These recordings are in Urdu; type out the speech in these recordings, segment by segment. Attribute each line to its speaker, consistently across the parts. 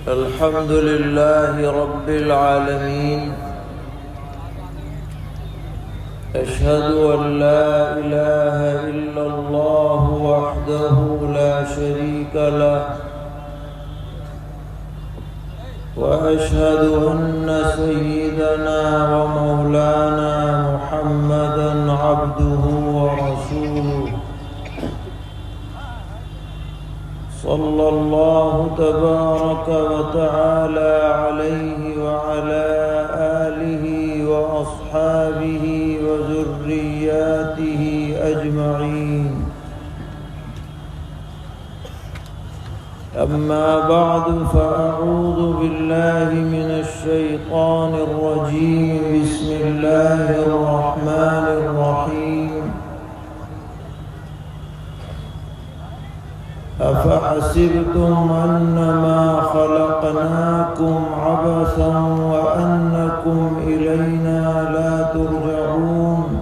Speaker 1: الحمد لله رب العالمين. أشهد أن لا إله إلا الله وحده لا شريك له، وأشهد أن سيدنا ومولانا محمدًا عبده ورسوله، صلى الله تبارك وتعالى عليه وعلى آله وأصحابه وذرياته أجمعين. أما بعد، فأعوذ بالله من الشيطان الرجيم. بسم الله الرحمن الرحيم. أفحسبتم أنما خلقناكم عبثا وأنكم إلينا لا ترجعون.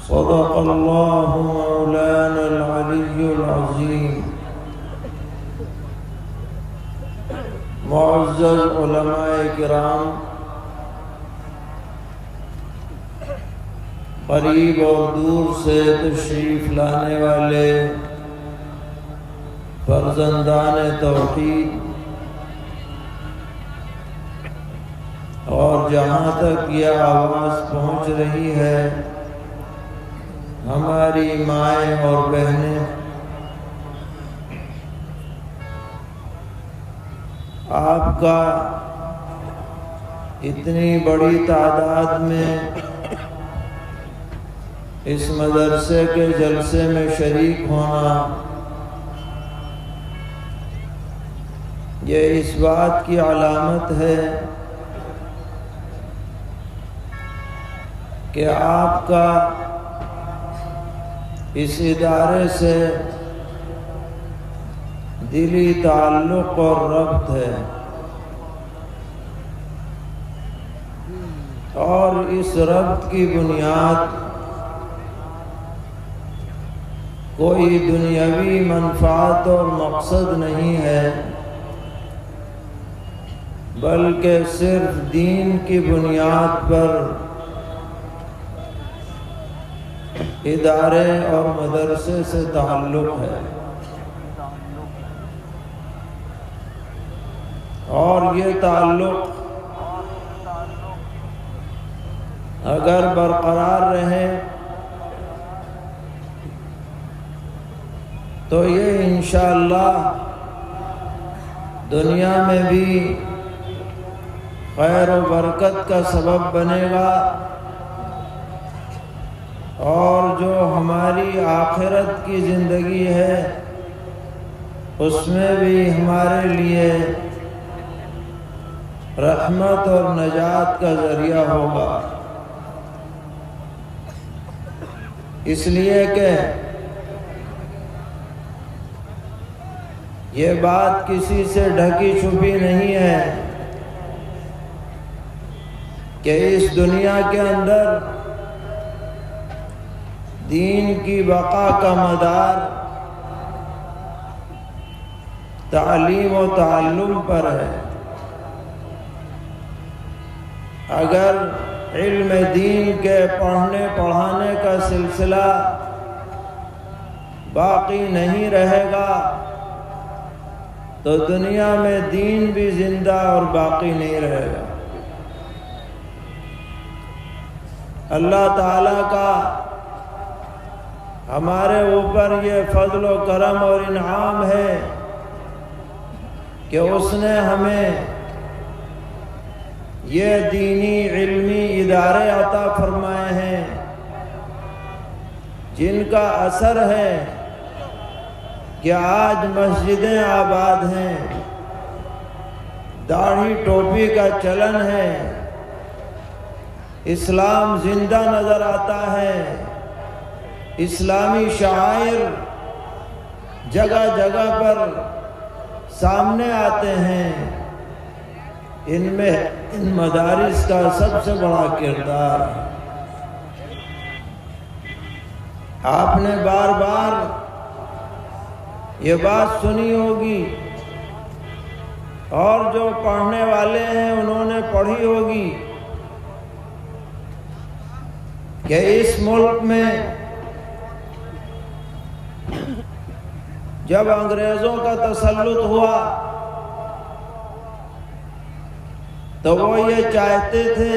Speaker 1: صدق الله مولانا العلي العظيم. معزز علماء کرام، قریب اور دور سے تشریف لانے والے فرزندان توحید، اور جہاں تک یہ آواز پہنچ رہی ہے، ہماری مائیں اور بہنیں، آپ کا اتنی بڑی تعداد میں اس مدرسے کے جلسے میں شریک ہونا، یہ اس بات کی علامت ہے کہ آپ کا اس ادارے سے دلی تعلق اور ربط ہے، اور اس ربط کی بنیاد کوئی دنیاوی منفعت اور مقصد نہیں ہے، بلکہ صرف دین کی بنیاد پر ادارے اور مدرسے سے تعلق ہے، اور یہ تعلق اگر برقرار رہے تو یہ انشاءاللہ دنیا میں بھی خیر و برکت کا سبب بنے گا، اور جو ہماری آخرت کی زندگی ہے اس میں بھی ہمارے لیے رحمت اور نجات کا ذریعہ ہوگا، اس لیے کہ یہ بات کسی سے ڈھکی چھپی نہیں ہے کہ اس دنیا کے اندر دین کی بقا کا مدار تعلیم و تعلم پر ہے۔ اگر علم دین کے پڑھنے پڑھانے کا سلسلہ باقی نہیں رہے گا تو دنیا میں دین بھی زندہ اور باقی نہیں رہے گا۔ اللہ تعالیٰ کا ہمارے اوپر یہ فضل و کرم اور انعام ہے کہ اس نے ہمیں یہ دینی علمی ادارے عطا فرمائے ہیں جن کا اثر ہے کہ آج مسجدیں آباد ہیں، داڑھی ٹوپی کا چلن ہے، اسلام زندہ نظر آتا ہے، اسلامی شعائر جگہ جگہ پر سامنے آتے ہیں۔ ان میں ان مدارس کا سب سے بڑا کردار ہے۔ آپ نے بار بار یہ بات سنی ہوگی، اور جو پڑھنے والے ہیں انہوں نے پڑھی ہوگی کہ اس ملک میں جب انگریزوں کا تسلط ہوا تو وہ یہ چاہتے تھے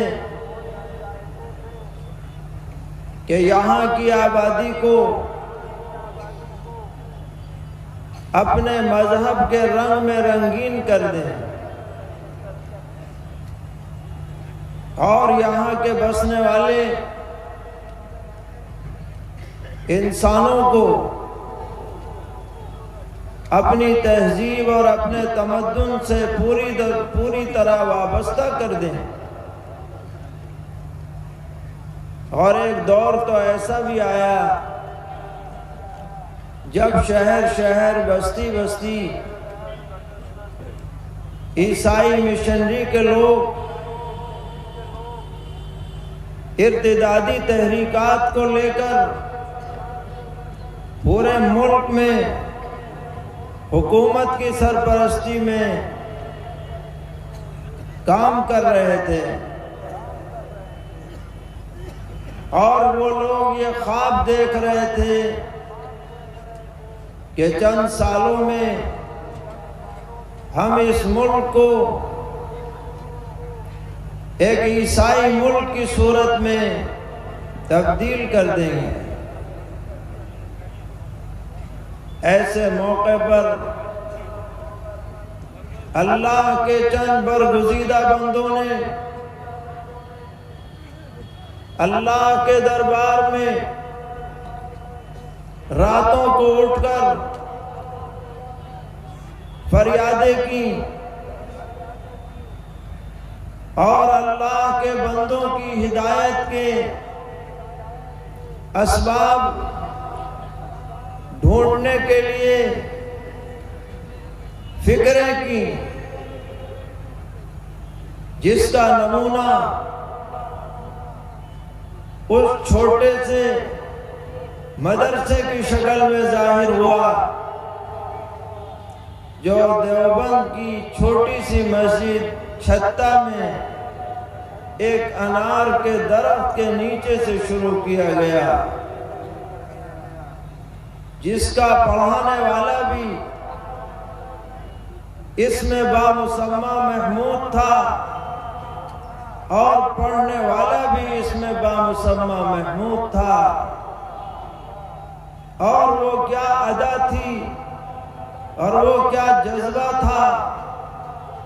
Speaker 1: کہ یہاں کی آبادی کو اپنے مذہب کے رنگ میں رنگین کر دیں اور یہاں کے بسنے والے انسانوں کو اپنی تہذیب اور اپنے تمدن سے پوری طرح وابستہ کر دیں۔ اور ایک دور تو ایسا بھی آیا جب شہر شہر بستی بستی عیسائی مشنری کے لوگ ارتدادی تحریکات کو لے کر پورے ملک میں حکومت کی سرپرستی میں کام کر رہے تھے، اور وہ لوگ یہ خواب دیکھ رہے تھے کہ چند سالوں میں ہم اس ملک کو ایک عیسائی ملک کی صورت میں تبدیل کر دیں گے۔ ایسے موقع پر اللہ کے چند برگزیدہ بندوں نے اللہ کے دربار میں راتوں کو اٹھ کر فریادیں کی اور اللہ کے بندوں کی ہدایت کے اسباب ڈھونڈنے کے لیے فکریں کی، جس کا نمونہ اس چھوٹے سے مدرسے کی شکل میں ظاہر ہوا جو دیوبند کی چھوٹی سی مسجد چھتہ میں ایک انار کے درخت کے نیچے سے شروع کیا گیا، جس کا پڑھانے والا بھی اس میں بامسمى محمود تھا اور پڑھنے والا بھی اس میں بامسمى محمود تھا، اور وہ کیا ادا تھی اور وہ کیا جذبہ تھا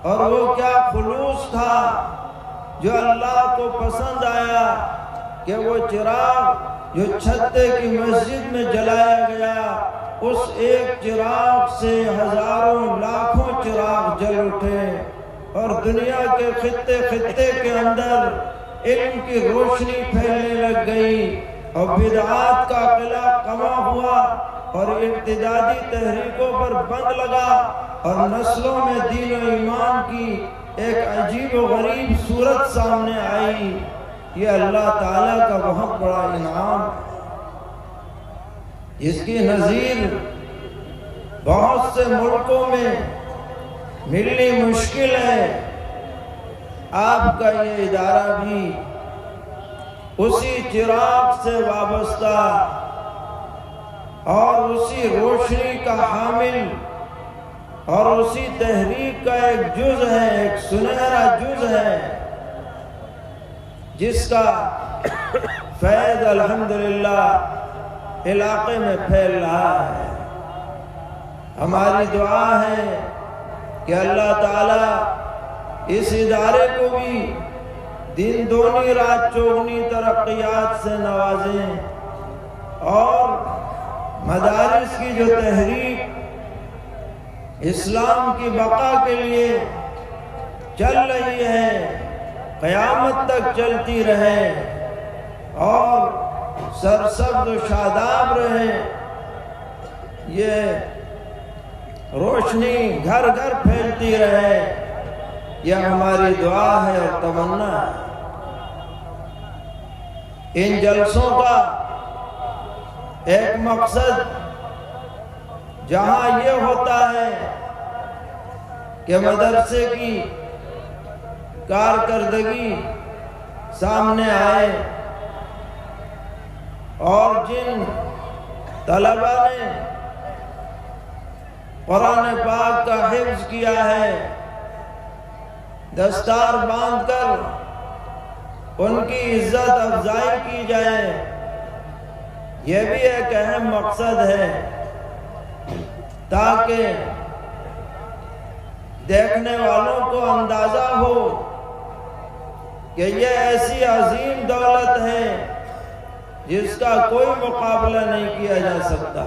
Speaker 1: اور وہ کیا خلوص تھا جو اللہ کو پسند آیا کہ وہ چراغ جو چھتے کی مسجد میں جلایا گیا، اس ایک چراغ سے ہزاروں لاکھوں چراغ جل اٹھے اور دنیا کے خطے خطے کے اندر علم کی روشنی پھیلنے لگ گئی اور بدعات کا قلعہ کما ہوا اور ارتدادی تحریکوں پر بند لگا اور نسلوں میں دین و ایمان کی ایک عجیب و غریب صورت سامنے آئی۔ یہ اللہ تعالیٰ کا بہت بڑا انعام ہے، اس کی نظیر بہت سے ملکوں میں ملنی مشکل ہے۔ آپ کا یہ ادارہ بھی اسی چراغ سے وابستہ اور اسی روشنی کا حامل اور اسی تحریک کا ایک جز ہے، ایک سنہرا جز ہے، جس کا فیض الحمدللہ علاقے میں پھیل رہا ہے۔ ہماری دعا ہے کہ اللہ تعالیٰ اس ادارے کو بھی دن دونی رات چوگنی ترقیات سے نوازیں اور مدارس کی جو تحریک اسلام کی بقا کے لیے چل رہی ہے قیامت تک چلتی رہے اور سرسبز و شاداب رہے، یہ روشنی گھر گھر پھیلتی رہے، یہ ہماری دعا ہے اور تمنا ہے۔ ان جلسوں کا ایک مقصد جہاں یہ ہوتا ہے کہ مدرسے کی کارکردگی سامنے آئے اور جن طلبہ نے قرآن پاک کا حفظ کیا ہے دستار باندھ کر ان کی عزت افزائی کی جائے، یہ بھی ایک اہم مقصد ہے تاکہ دیکھنے والوں کو اندازہ ہو کہ یہ ایسی عظیم دولت ہے جس کا کوئی مقابلہ نہیں کیا جا سکتا،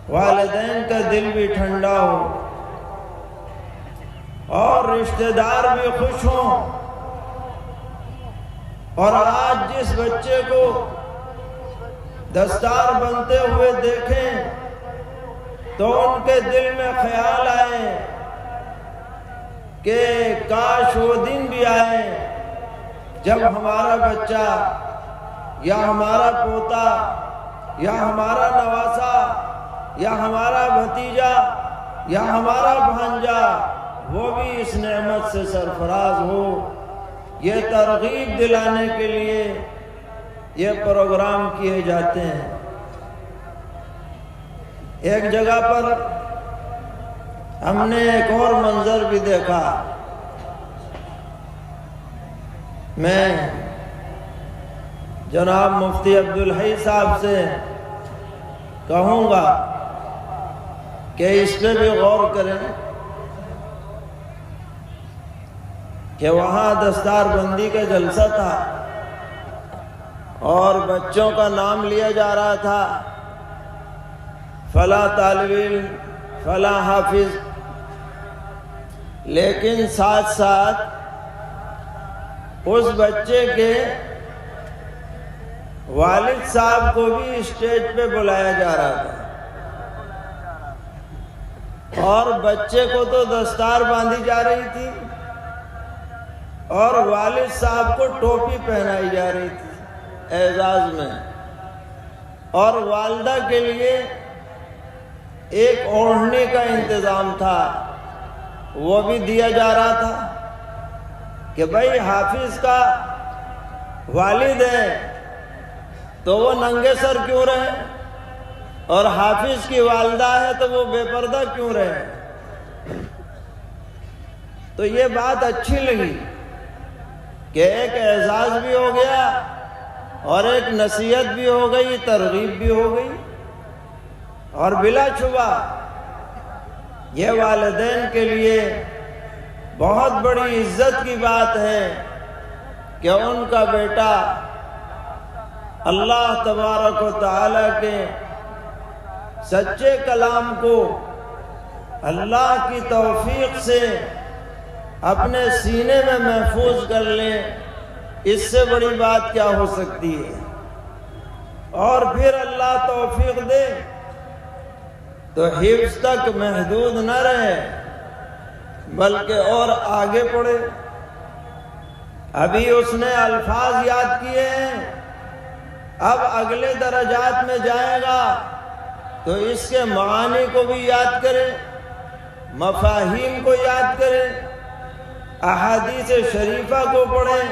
Speaker 1: والدین کا دل بھی ٹھنڈا ہو اور رشتہ دار بھی خوش ہوں۔ اور آج جس بچے کو دستار بنتے ہوئے دیکھیں تو ان کے دل میں خیال آئے کہ کاش وہ دن بھی آئے جب ہمارا بچہ یا ہمارا پوتا یا ہمارا نواسا یا ہمارا بھتیجا یا ہمارا بھانجا وہ بھی اس نعمت سے سرفراز ہو۔ یہ ترغیب دلانے کے لیے یہ پروگرام کیے جاتے ہیں۔ ایک جگہ پر ہم نے ایک اور منظر بھی دیکھا۔ میں جناب مفتی عبدالحی صاحب سے کہوں گا کہ اس پہ بھی غور کریں کہ وہاں دستار بندی کا جلسہ تھا اور بچوں کا نام لیا جا رہا تھا، فلاں طالب علم، فلاں حافظ، لیکن ساتھ ساتھ اس بچے کے والد صاحب کو بھی اسٹیج پہ بلایا جا رہا تھا اور بچے کو تو دستار باندھی جا رہی تھی اور والد صاحب کو ٹوپی پہنائی جا رہی تھی اعزاز میں، اور والدہ کے لیے ایک اوڑھنے کا انتظام تھا، وہ بھی دیا جا رہا تھا کہ بھائی حافظ کا والد ہے تو وہ ننگے سر کیوں رہے اور حافظ کی والدہ ہے تو وہ بے پردہ کیوں رہے۔ تو یہ بات اچھی لگی کہ ایک اعزاز بھی ہو گیا اور ایک نصیحت بھی ہو گئی، ترغیب بھی ہو گئی، اور بلا شبہ یہ والدین کے لیے بہت بڑی عزت کی بات ہے کہ ان کا بیٹا اللہ تبارک و تعالیٰ کے سچے کلام کو اللہ کی توفیق سے اپنے سینے میں محفوظ کر لیں، اس سے بڑی بات کیا ہو سکتی ہے۔ اور پھر اللہ توفیق دے تو حفظ تک محدود نہ رہے بلکہ اور آگے پڑھے۔ ابھی اس نے الفاظ یاد کیے ہیں، اب اگلے درجات میں جائے گا تو اس کے معانی کو بھی یاد کرے، مفاہیم کو یاد کرے، احادیث شریفہ کو پڑھے،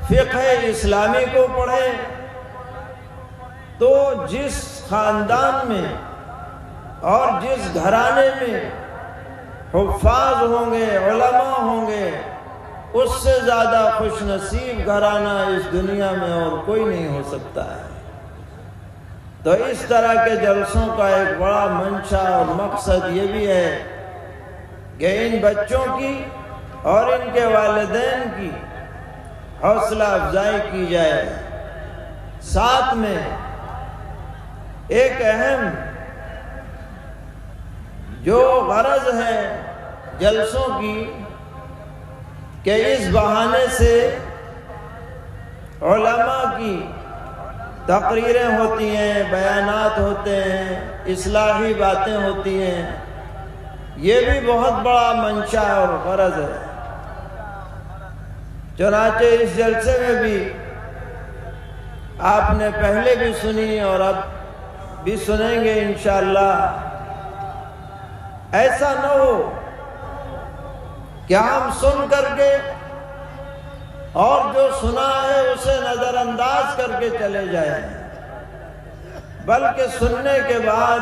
Speaker 1: فقہ اسلامی کو پڑھے۔ تو جس خاندان میں اور جس گھرانے میں حفاظ ہوں گے، علماء ہوں گے، اس سے زیادہ خوش نصیب گھرانہ اس دنیا میں اور کوئی نہیں ہو سکتا ہے۔ تو اس طرح کے جلسوں کا ایک بڑا منشا اور مقصد یہ بھی ہے کہ ان بچوں کی اور ان کے والدین کی حوصلہ افزائی کی جائے۔ ساتھ میں ایک اہم جو غرض ہے جلسوں کی کہ اس بہانے سے علماء کی تقریریں ہوتی ہیں، بیانات ہوتے ہیں، اصلاحی باتیں ہوتی ہیں، یہ بھی بہت بڑا منشا اور غرض ہے۔ چنانچہ اس جلسے میں بھی آپ نے پہلے بھی سنی اور اب بھی سنیں گے انشاءاللہ۔ ایسا نہ ہو کہ ہم سن کر کے اور جو سنا ہے اسے نظر انداز کر کے چلے جائیں، بلکہ سننے کے بعد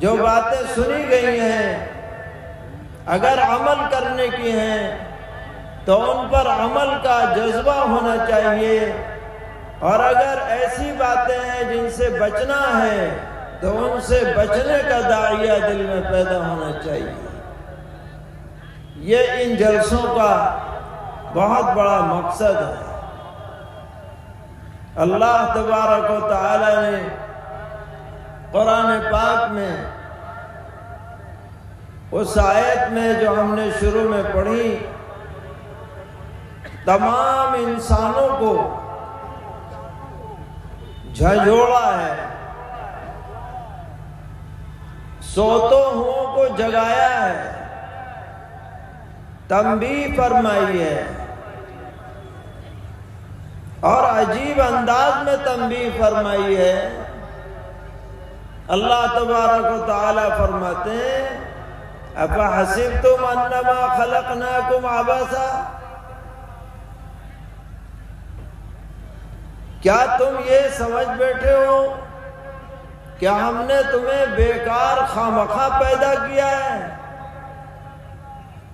Speaker 1: جو باتیں سنی گئی ہیں اگر عمل کرنے کی ہیں تو ان پر عمل کا جذبہ ہونا چاہیے، اور اگر ایسی باتیں ہیں جن سے بچنا ہے تو ان سے بچنے کا داعیہ دل میں پیدا ہونا چاہیے۔ یہ ان جلسوں کا بہت بڑا مقصد ہے۔ اللہ تبارک و تعالی نے قرآن پاک میں اس آیت میں جو ہم نے شروع میں پڑھی، تمام انسانوں کو جھنجھوڑا ہے، سوتوں ہوں کو جگایا ہے، تنبیہ فرمائی ہے، اور عجیب انداز میں تنبیہ فرمائی ہے۔ اللہ تبارک و تعالی فرماتے ہیں اَفَحَسِبْتُمْ أَنَّمَا خَلَقْنَاكُمْ عَبَثًا، کیا تم یہ سمجھ بیٹھے ہو کہ ہم نے تمہیں بیکار خامخواہ پیدا کیا ہے؟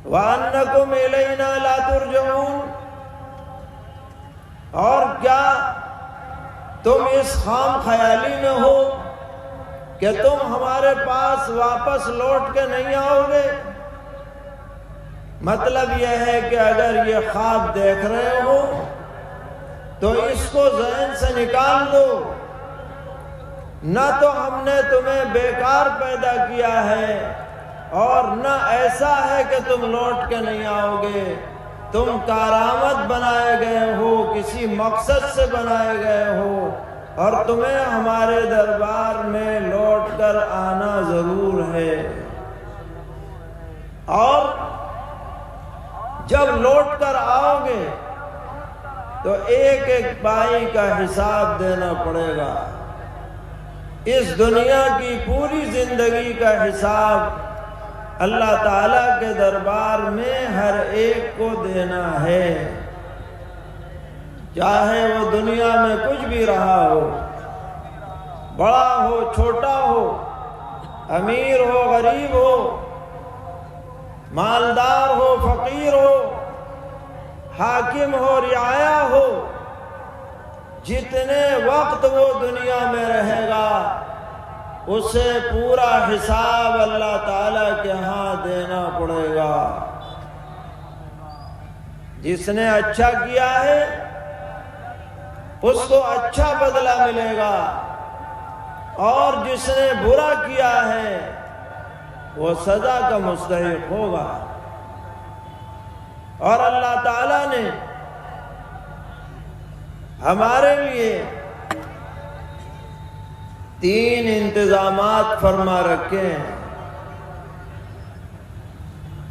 Speaker 1: وَأَنَّكُمْ إِلَيْنَا لَا تُرْجَعُونَ، اور کیا تم اس خام خیالی میں ہو کہ تم ہمارے پاس واپس لوٹ کے نہیں آؤ گے؟ مطلب یہ ہے کہ اگر یہ خواب دیکھ رہے ہو تو اس کو ذہن سے نکال دو، نہ تو ہم نے تمہیں بیکار پیدا کیا ہے اور نہ ایسا ہے کہ تم لوٹ کے نہیں آؤ گے، تم کارآمد بنائے گئے ہو، کسی مقصد سے بنائے گئے ہو، اور تمہیں ہمارے دربار میں لوٹ کر آنا ضرور ہے۔ اور جب لوٹ کر آؤ گے تو ایک ایک پائی کا حساب دینا پڑے گا۔ اس دنیا کی پوری زندگی کا حساب اللہ تعالیٰ کے دربار میں ہر ایک کو دینا ہے، چاہے وہ دنیا میں کچھ بھی رہا ہو، بڑا ہو چھوٹا ہو، امیر ہو غریب ہو، مالدار ہو فقیر ہو، حاکم ہو رعایا ہو، جتنے وقت وہ دنیا میں رہے گا اسے پورا حساب اللہ تعالیٰ کے ہاں دینا پڑے گا۔ جس نے اچھا کیا ہے اس کو اچھا بدلہ ملے گا، اور جس نے برا کیا ہے وہ سزا کا مستحق ہوگا۔ اور اللہ تعالیٰ نے ہمارے لیے 3 انتظامات فرما رکھے ہیں۔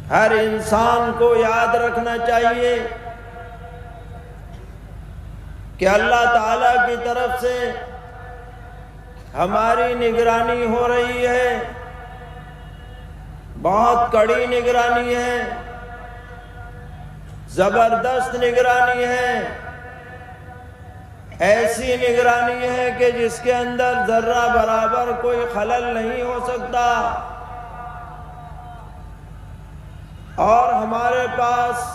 Speaker 1: ہر انسان کو یاد رکھنا چاہیے کہ اللہ تعالیٰ کی طرف سے ہماری نگرانی ہو رہی ہے، بہت کڑی نگرانی ہے، زبردست نگرانی ہے، ایسی نگرانی ہے کہ جس کے اندر ذرہ برابر کوئی خلل نہیں ہو سکتا، اور ہمارے پاس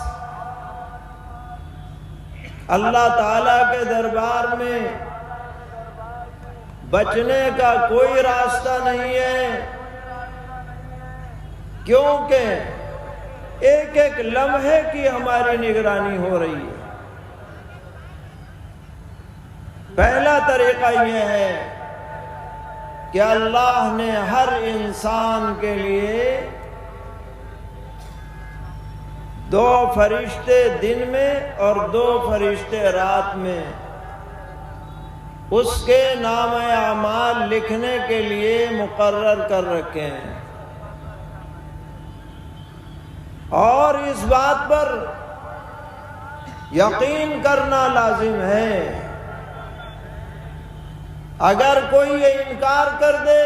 Speaker 1: اللہ تعالیٰ کے دربار میں بچنے کا کوئی راستہ نہیں ہے، کیونکہ ایک ایک لمحے کی ہماری نگرانی ہو رہی ہے۔ پہلا طریقہ یہ ہے کہ اللہ نے ہر انسان کے لیے 2 فرشتے دن میں اور 2 فرشتے رات میں اس کے نام اعمال لکھنے کے لیے مقرر کر رکھے ہیں، اور اس بات پر یقین کرنا لازم ہے اگر کوئی یہ انکار کر دے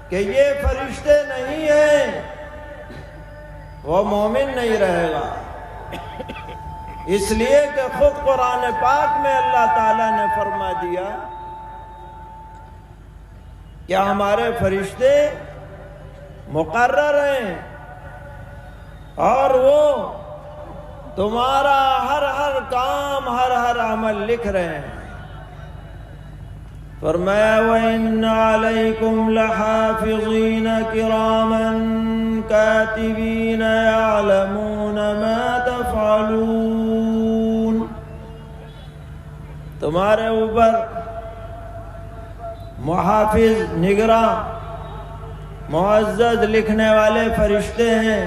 Speaker 1: کہ یہ فرشتے نہیں ہیں، وہ مومن نہیں رہے گا۔ اس لیے کہ خود قرآن پاک میں اللہ تعالیٰ نے فرما دیا کہ ہمارے فرشتے مقرر ہیں اور وہ تمہارا ہر کام، ہر عمل لکھ رہے ہیں۔ فرمایا وَإِنَّ عَلَيْكُمْ لَحَافِظِينَ كِرَامًا كَاتِبِينَ يَعْلَمُونَ مَا تَفْعَلُونَ، تمہارے اوپر محافظ، نگراں، معزز لکھنے والے فرشتے ہیں،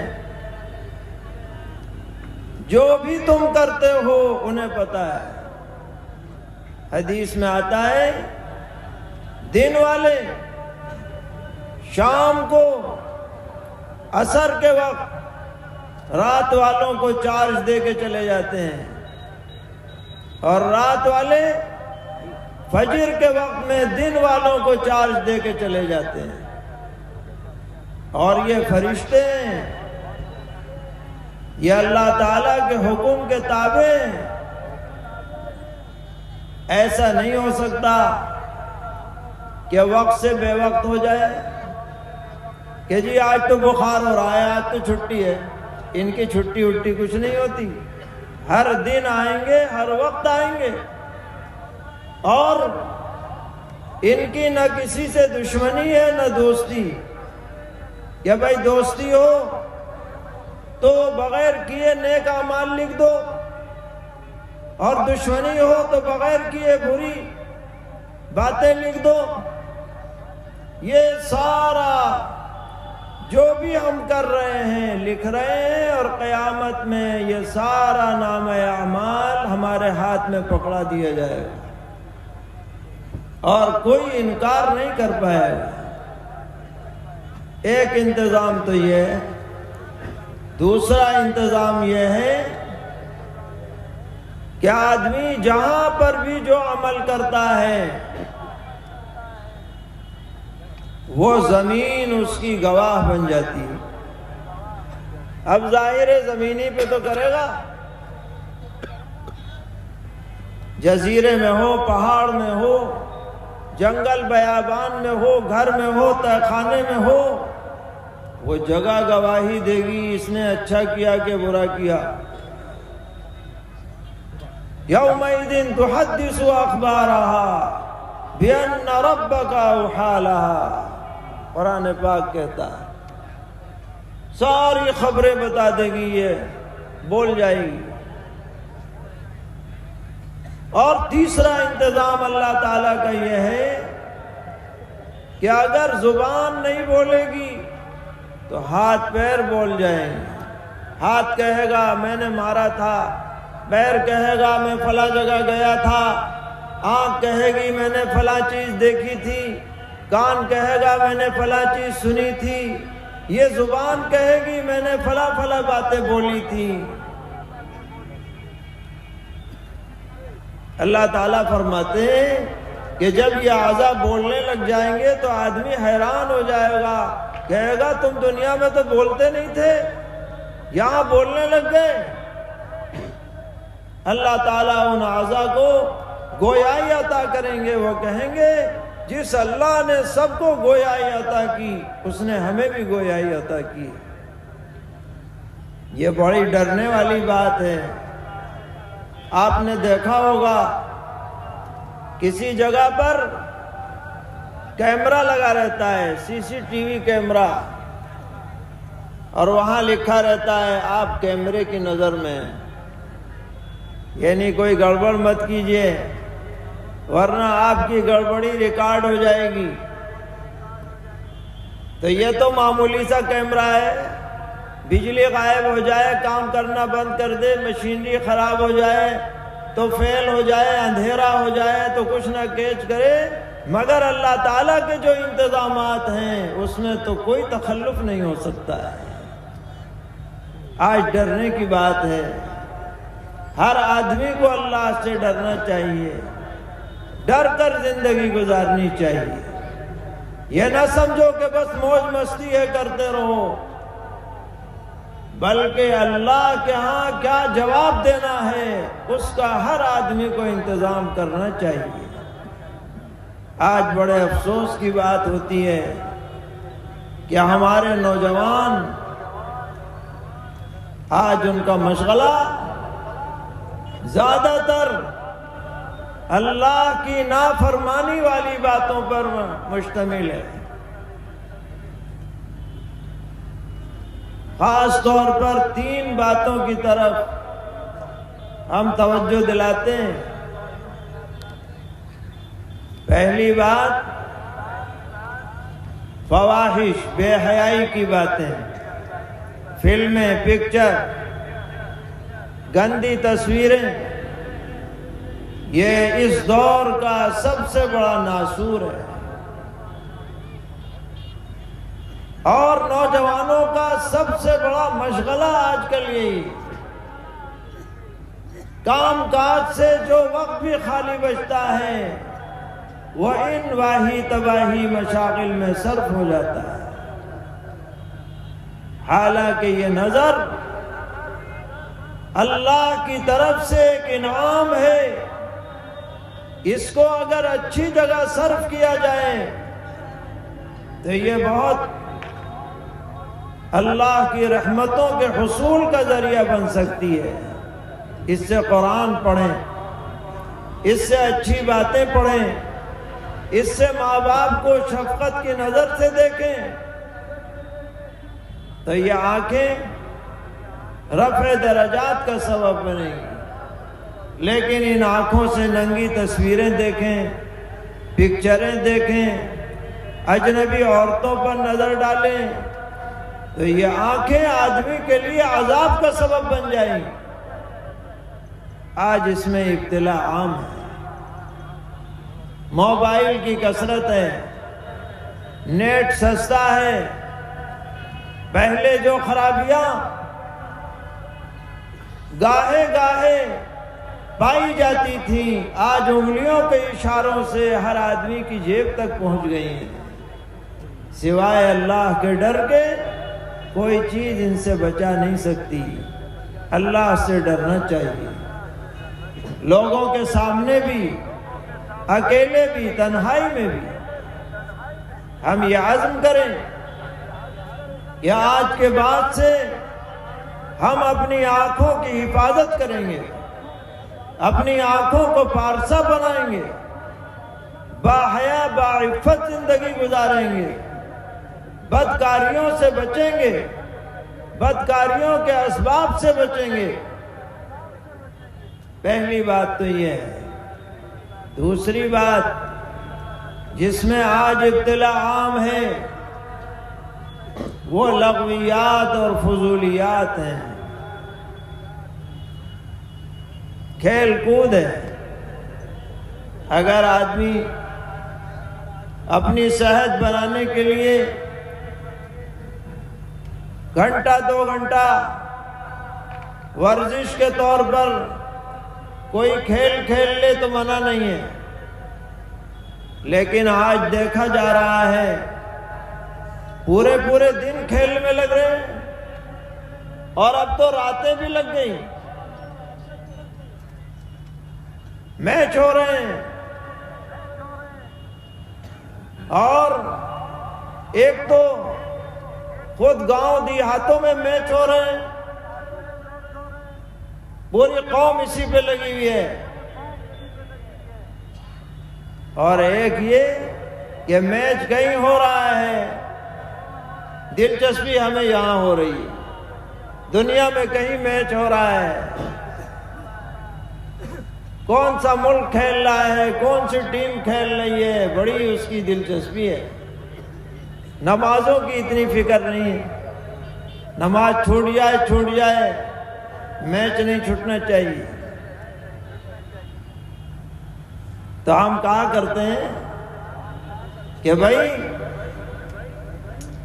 Speaker 1: جو بھی تم کرتے ہو انہیں پتہ ہے۔ حدیث میں آتا ہے دن والے شام کو، عصر کے وقت رات والوں کو چارج دے کے چلے جاتے ہیں، اور رات والے فجر کے وقت میں دن والوں کو چارج دے کے چلے جاتے ہیں۔ اور یہ فرشتے ہیں، یہ اللہ تعالیٰ کے حکم کے تابع ہیں۔ ایسا نہیں ہو سکتا کہ وقت سے بے وقت ہو جائے کہ جی آج تو بخار ہو رہا ہے، آج تو چھٹی ہے۔ ان کی چھٹی وٹی کچھ نہیں ہوتی، ہر دن آئیں گے، ہر وقت آئیں گے، اور ان کی نہ کسی سے دشمنی ہے نہ دوستی کہ بھائی دوستی ہو تو بغیر کیے نیک اعمال لکھ دو، اور دشمنی ہو تو بغیر کیے بری باتیں لکھ دو۔ یہ سارا جو بھی ہم کر رہے ہیں لکھ رہے ہیں، اور قیامت میں یہ سارا نام اعمال ہمارے ہاتھ میں پکڑا دیا جائے گا، اور کوئی انکار نہیں کر پائے گا۔ ایک انتظام تو یہ ہے، دوسرا انتظام یہ ہے کہ آدمی جہاں پر بھی جو عمل کرتا ہے وہ زمین اس کی گواہ بن جاتی ہے۔ اب ظاہر زمینی پہ تو کرے گا، جزیرے میں ہو، پہاڑ میں ہو، جنگل بیابان میں ہو، گھر میں ہو، تہ خانے میں ہو، وہ جگہ گواہی دے گی اس نے اچھا کیا کہ برا کیا۔ یومئذ تحدث اخبارها بأن ربك اوحى لها، قرآن پاک کہتا ہے ساری خبریں بتا دے گی، یہ بول جائے گی۔ اور تیسرا انتظام اللہ تعالیٰ کا یہ ہے کہ اگر زبان نہیں بولے گی تو ہاتھ پیر بول جائیں گے۔ ہاتھ کہے گا میں نے مارا تھا، پیر کہے گا میں فلاں جگہ گیا تھا، آنکھ کہے گی میں نے فلاں چیز دیکھی تھی، کان کہے گا میں نے فلاں چیز سنی تھی، یہ زبان کہے گی میں نے فلاں فلاں باتیں بولی تھی۔ اللہ تعالیٰ فرماتے ہیں کہ جب یہ اعضاء بولنے لگ جائیں گے تو آدمی حیران ہو جائے گا، کہے گا تم دنیا میں تو بولتے نہیں تھے، یہاں بولنے لگ گئے۔ اللہ تعالیٰ ان اعضاء کو گویائی عطا کریں گے، وہ کہیں گے جس اللہ نے سب کو گویائی عطا کی اس نے ہمیں بھی گویائی عطا کی۔ یہ بڑی ڈرنے والی بات ہے۔ آپ نے دیکھا ہوگا کسی جگہ پر کیمرہ لگا رہتا ہے، سی سی ٹی وی کیمرہ، اور وہاں لکھا رہتا ہے آپ کیمرے کی نظر میں، یعنی کوئی گڑبڑ مت کیجیے ورنہ آپ کی گڑبڑی ریکارڈ ہو جائے گی۔ تو یہ تو معمولی سا کیمرہ ہے، بجلی غائب ہو جائے، کام کرنا بند کر دے، مشینری خراب ہو جائے تو فیل ہو جائے، اندھیرا ہو جائے تو کچھ نہ کیچ کرے، مگر اللہ تعالیٰ کے جو انتظامات ہیں اس میں تو کوئی تخلف نہیں ہو سکتا ہے۔ آج ڈرنے کی بات ہے، ہر آدمی کو اللہ سے ڈرنا چاہیے۔ ڈر کر زندگی گزارنی چاہیے۔ یہ نہ سمجھو کہ بس موج مستی ہے کرتے رہو، بلکہ اللہ کے ہاں کیا جواب دینا ہے اس کا ہر آدمی کو انتظام کرنا چاہیے۔ آج بڑے افسوس کی بات ہوتی ہے کہ ہمارے نوجوان آج ان کا مشغلہ زیادہ تر اللہ کی نافرمانی والی باتوں پر مشتمل ہے۔ خاص طور پر 3 باتوں کی طرف ہم توجہ دلاتے ہیں۔ پہلی بات فواحش، بے حیائی کی باتیں، فلمیں، پکچر، گندی تصویریں، یہ اس دور کا سب سے بڑا ناسور ہے، اور نوجوانوں کا سب سے بڑا مشغلہ آج کل یہی۔ کام کاج سے جو وقت بھی خالی بچتا ہے وہ ان واہی تباہی مشاغل میں صرف ہو جاتا ہے، حالانکہ یہ نظر اللہ کی طرف سے ایک انعام ہے، اس کو اگر اچھی جگہ صرف کیا جائے تو یہ بہت اللہ کی رحمتوں کے حصول کا ذریعہ بن سکتی ہے۔ اس سے قرآن پڑھیں، اس سے اچھی باتیں پڑھیں، اس سے ماں باپ کو شفقت کی نظر سے دیکھیں، تو یہ آنکھیں رفع درجات کا سبب بنیں گی۔ لیکن ان آنکھوں سے ننگی تصویریں دیکھیں، پکچریں دیکھیں، اجنبی عورتوں پر نظر ڈالیں تو یہ آنکھیں آدمی کے لیے عذاب کا سبب بن جائیں گی۔ آج اس میں ابتلا عام ہے، موبائل کی کثرت ہے، نیٹ سستا ہے۔ پہلے جو خرابیاں گاہے گاہے پائی جاتی تھیں آج انگلیوں کے اشاروں سے ہر آدمی کی جیب تک پہنچ گئی ہیں۔ سوائے اللہ کے ڈر کے کوئی چیز ان سے بچا نہیں سکتی۔ اللہ سے ڈرنا چاہیے، لوگوں کے سامنے بھی، اکیلے بھی، تنہائی میں بھی۔ ہم یہ عزم کریں کہ آج کے بعد سے ہم اپنی آنکھوں کی حفاظت کریں گے، اپنی آنکھوں کو پارسا بنائیں گے، باحیا باعفت زندگی گزاریں گے، بدکاریوں سے بچیں گے، بدکاریوں کے اسباب سے بچیں گے۔ پہلی بات تو یہ ہے۔ دوسری بات جس میں آج ابتلا عام ہے وہ لغویات اور فضولیات ہیں، کھیل کود ہے۔ اگر آدمی اپنی صحت بنانے کے لیے گھنٹہ 2 گھنٹہ ورزش کے طور پر کوئی کھیل کھیل لے تو منع نہیں ہے، لیکن آج دیکھا جا رہا ہے پورے دن کھیل میں لگ رہے ہیں، اور اب تو راتیں بھی لگ گئی، میچ ہو رہے ہیں، اور ایک تو خود گاؤں دیہاتوں میں میچ ہو رہے ہیں، پوری قوم اسی پہ لگی ہوئی ہے، اور ایک یہ کہ میچ کہیں ہو رہا ہے، دلچسپی ہمیں یہاں ہو رہی ہے، دنیا میں کہیں میچ ہو رہا ہے، کون سا ملک کھیل رہا ہے، کون سی ٹیم کھیل رہی ہے، بڑی اس کی دلچسپی ہے۔ نمازوں کی اتنی فکر نہیں ہے، نماز چھوٹ جائے، میچ نہیں چھوٹنا چاہیے۔ تو ہم کہا کرتے ہیں کہ بھائی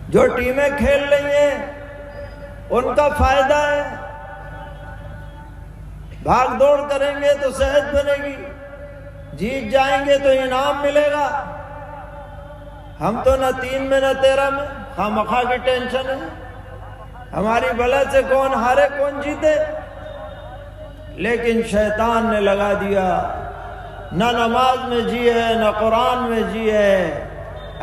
Speaker 1: جو ٹیمیں کھیل رہی ہیں ان کا فائدہ ہے، بھاگ دوڑ کریں گے تو صحت بنے گی، جیت جائیں گے تو انعام ملے گا، ہم تو نہ 3 میں نہ 13 میں، خواہ کی ٹینشن ہے ہماری بلا سے کون ہارے کون جیتے۔ لیکن شیطان نے لگا دیا، نہ نماز میں جی ہے نہ قرآن میں جی ہے،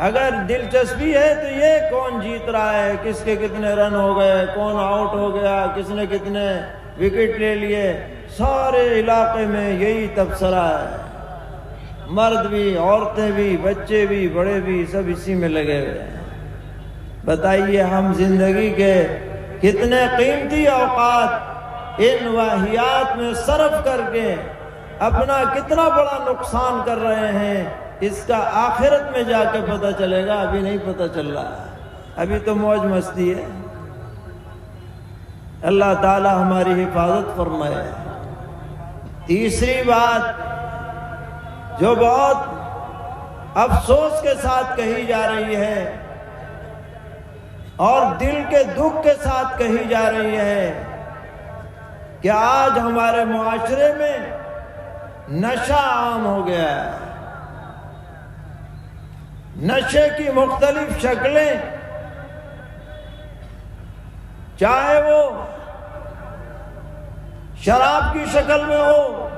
Speaker 1: اگر دلچسپی ہے تو یہ کون جیت رہا ہے، کس کے کتنے رن ہو گئے، کون آؤٹ ہو گیا، کس نے کتنے وکٹ لے لیے، سارے علاقے میں یہی تبصرہ ہے، مرد بھی عورتیں بھی بچے بھی بڑے بھی سب اسی میں لگے ہوئے ہیں۔ بتائیے ہم زندگی کے کتنے قیمتی اوقات ان واہیات میں صرف کر کے اپنا کتنا بڑا نقصان کر رہے ہیں، اس کا آخرت میں جا کے پتہ چلے گا، ابھی نہیں پتہ چل رہا، ابھی تو موج مستی ہے۔ اللہ تعالی ہماری حفاظت فرمائے۔ تیسری بات جو بہت افسوس کے ساتھ کہی جا رہی ہے اور دل کے دکھ کے ساتھ کہی جا رہی ہے کہ آج ہمارے معاشرے میں نشہ عام ہو گیا ہے۔ نشے کی مختلف شکلیں، چاہے وہ شراب کی شکل میں ہو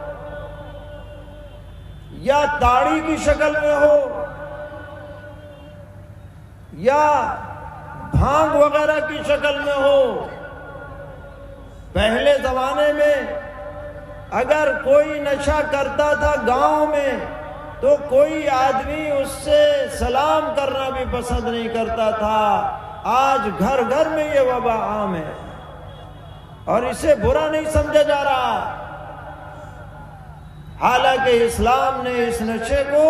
Speaker 1: یا تاڑی کی شکل میں ہو یا بھانگ وغیرہ کی شکل میں ہو۔ پہلے زمانے میں اگر کوئی نشہ کرتا تھا گاؤں میں تو کوئی آدمی اس سے سلام کرنا بھی پسند نہیں کرتا تھا، آج گھر گھر میں یہ وبا عام ہے اور اسے برا نہیں سمجھا جا رہا، حالانکہ اسلام نے اس نشے کو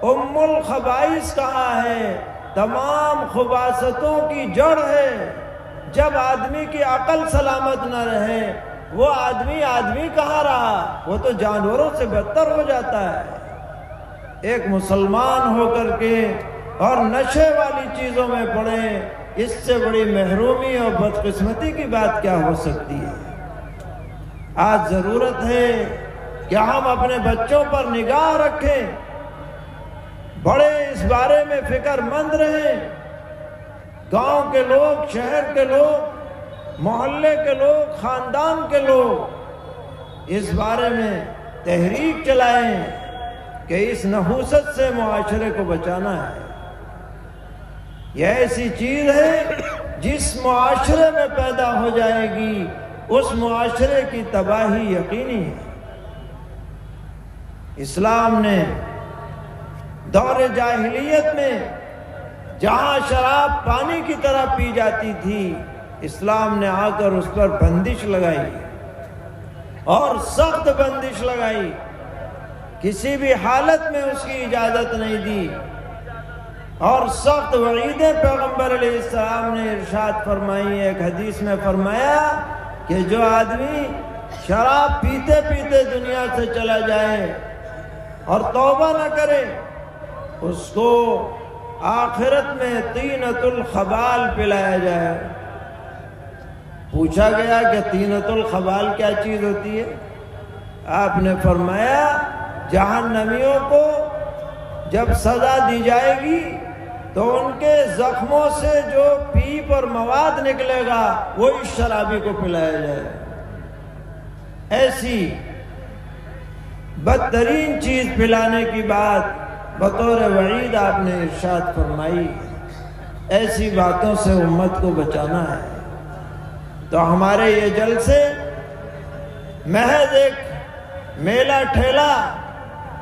Speaker 1: ام الخبائث کہا ہے، تمام خباثتوں کی جڑ ہے۔ جب آدمی کی عقل سلامت نہ رہے وہ آدمی کہاں رہا، وہ تو جانوروں سے بدتر ہو جاتا ہے۔ ایک مسلمان ہو کر کے اور نشے والی چیزوں میں پڑے، اس سے بڑی محرومی اور بدقسمتی کی بات کیا ہو سکتی ہے۔ آج ضرورت ہے کہ ہم اپنے بچوں پر نگاہ رکھیں، بڑے اس بارے میں فکر مند رہیں، گاؤں کے لوگ، شہر کے لوگ، محلے کے لوگ، خاندان کے لوگ اس بارے میں تحریک چلائیں کہ اس نحوست سے معاشرے کو بچانا ہے۔ یہ ایسی چیز ہے جس معاشرے میں پیدا ہو جائے گی اس معاشرے کی تباہی یقینی ہے۔ اسلام نے دور جاہلیت میں جہاں شراب پانی کی طرح پی جاتی تھی، اسلام نے آ کر اس پر بندش لگائی اور سخت بندش لگائی، کسی بھی حالت میں اس کی اجازت نہیں دی، اور سخت وعیدیں پیغمبر علیہ السلام نے ارشاد فرمائی۔ ایک حدیث میں فرمایا کہ جو آدمی شراب پیتے پیتے دنیا سے چلا جائے اور توبہ نہ کرے، اس کو آخرت میں طینۃ الخبال پلایا جائے۔ پوچھا گیا کہ طینۃ الخبال کیا چیز ہوتی ہے؟ آپ نے فرمایا جہنمیوں کو جب سزا دی جائے گی تو ان کے زخموں سے جو پیپ اور مواد نکلے گا وہ اس شرابی کو پلایا جائے۔ ایسی بدترین چیز پلانے کی بات بطور وعید آپ نے ارشاد فرمائی۔ ایسی باتوں سے امت کو بچانا ہے۔ تو ہمارے یہ جلسے محض ایک میلہ ٹھیلا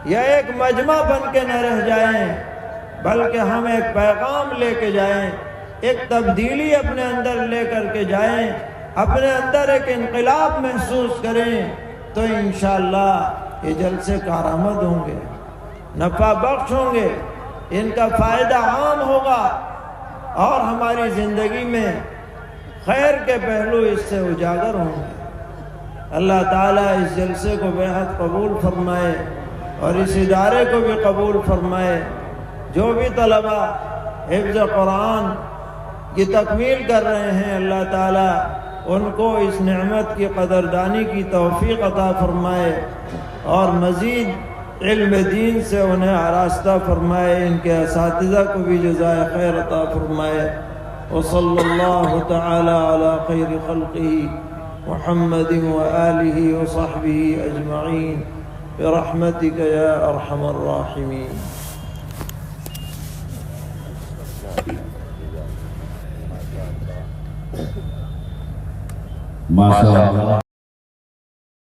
Speaker 1: یا ایک مجمع بن کے نہ رہ جائیں، بلکہ ہم ایک پیغام لے کے جائیں، ایک تبدیلی اپنے اندر لے کر کے جائیں، اپنے اندر ایک انقلاب محسوس کریں، تو انشاءاللہ یہ جلسے کارآمد ہوں گے، نفع بخش ہوں گے، ان کا فائدہ عام ہوگا اور ہماری زندگی میں خیر کے پہلو اس سے اجاگر ہوں گے۔ اللہ تعالیٰ اس جلسے کو بے حد قبول فرمائے اور اس ادارے کو بھی قبول فرمائے۔ جو بھی طلبہ حفظ قرآن کی تکمیل کر رہے ہیں، اللہ تعالیٰ ان کو اس نعمت کی قدردانی کی توفیق عطا فرمائے اور مزید علم دین سے انہیں آراستہ فرمائے، ان کے اساتذہ کو بھی جزائے خیر عطا فرمائے۔ وصلی اللہ تعالی علی خیر خلقہ محمد وآلہ وصحبہ اجمعین برحمتک یا ارحم الراحمین۔
Speaker 2: ماشاء اللہ۔